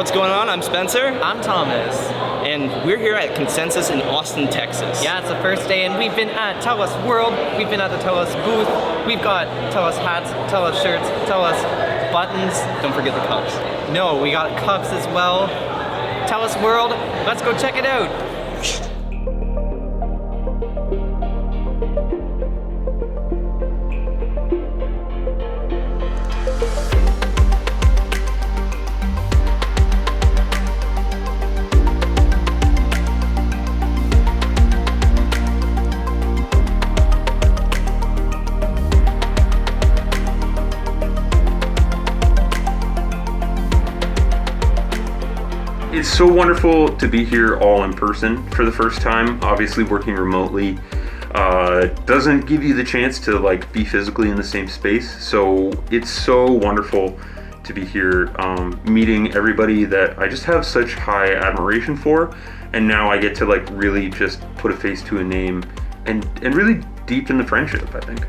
what's going on? I'm Spencer. I'm Thomas. And we're here at Consensus in Austin, Texas. Yeah, it's the first day, and we've been at Telos World. We've been at the Telos booth. We've got Telos hats, Telos shirts, Telos buttons. Don't forget the cups. No, we got cups as well. Telos World, let's go check it out. It's so wonderful to be here all in person for the first time. Obviously working remotely doesn't give you the chance to like be physically in the same space. So it's so wonderful to be here meeting everybody that I just have such high admiration for. And now I get to like really just put a face to a name and really deepen the friendship, I think.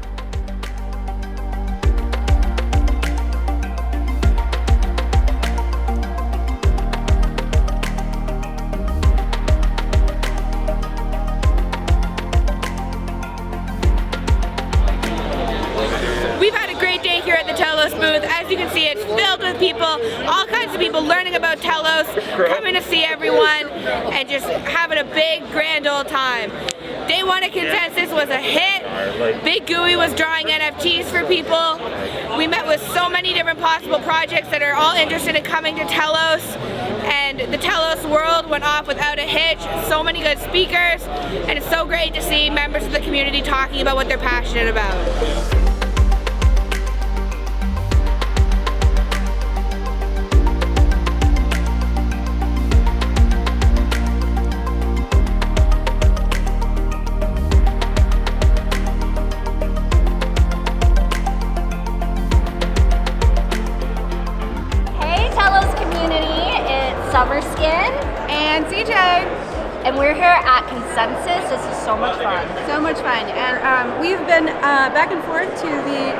We've had a great day here at the Telos booth. As you can see, it's filled with people, all kinds of people learning about Telos, coming to see everyone, and just having a big, grand old time. Day one of Consensus was a hit. Big Gooey was drawing NFTs for people. We met with so many different possible projects that are all interested in coming to Telos. And the Telos World went off without a hitch. So many good speakers. And it's so great to see members of the community talking about what they're passionate about. Summerskin and CJ, and we're here at Consensus. This is so much fun. So much fun, and we've been back and forth to the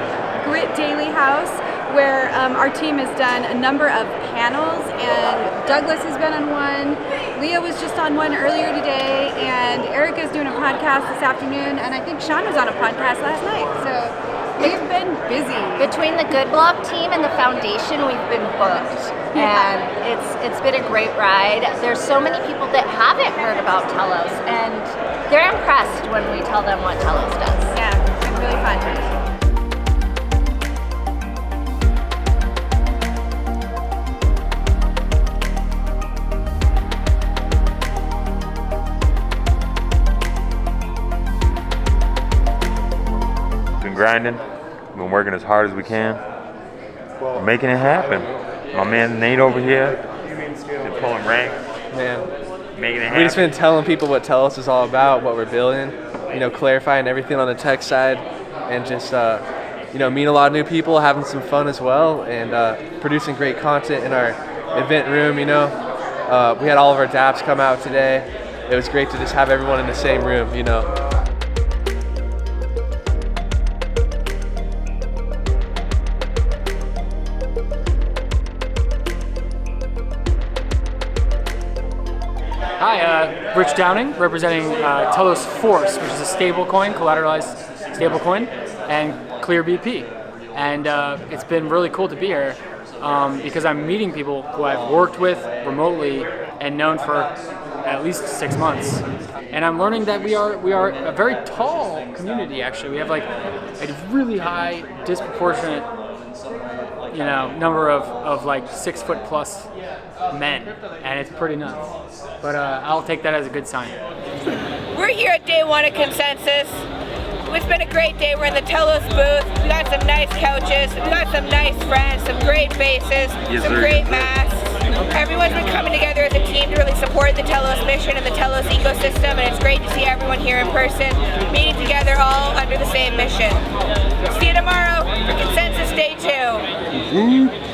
Grit Daily House, where our team has done a number of panels, and Douglas has been on one, Leah was just on one earlier today, and Erica's doing a podcast this afternoon, and I think Sean was on a podcast last night, so we've been busy. Between the Good Block team and the foundation, we've been booked. And it's been a great ride. There's so many people that haven't heard about Telos, and they're impressed when we tell them what Telos does. Yeah, it's been really fun. Been grinding, been working as hard as we can, we're making it happen. My man Nate over here, been pulling rank, man, making it happen. We just been telling people what Telos is all about, what we're building, clarifying everything on the tech side, and just meeting a lot of new people, having some fun as well, and producing great content in our event room. We had all of our dApps come out today. It was great to just have everyone in the same room. Hi, Rich Downing, representing Telos Force, which is a stablecoin, collateralized stablecoin, and ClearBP. And it's been really cool to be here because I'm meeting people who I've worked with remotely and known for at least 6 months. And I'm learning that we are a very tall community. Actually, we have like a really high, disproportionate, number of like 6 foot plus men, and it's pretty nuts. But I'll take that as a good sign. We're here at day one of Consensus. It's been a great day. We're in the Telos booth. We got some nice couches. We got some nice friends, some great faces, some great masks. Everyone's been coming together as a team to really support the Telos mission and the Telos ecosystem, and it's great to see everyone here in person, meeting together all under the same mission. See you tomorrow for Consensus Day 2.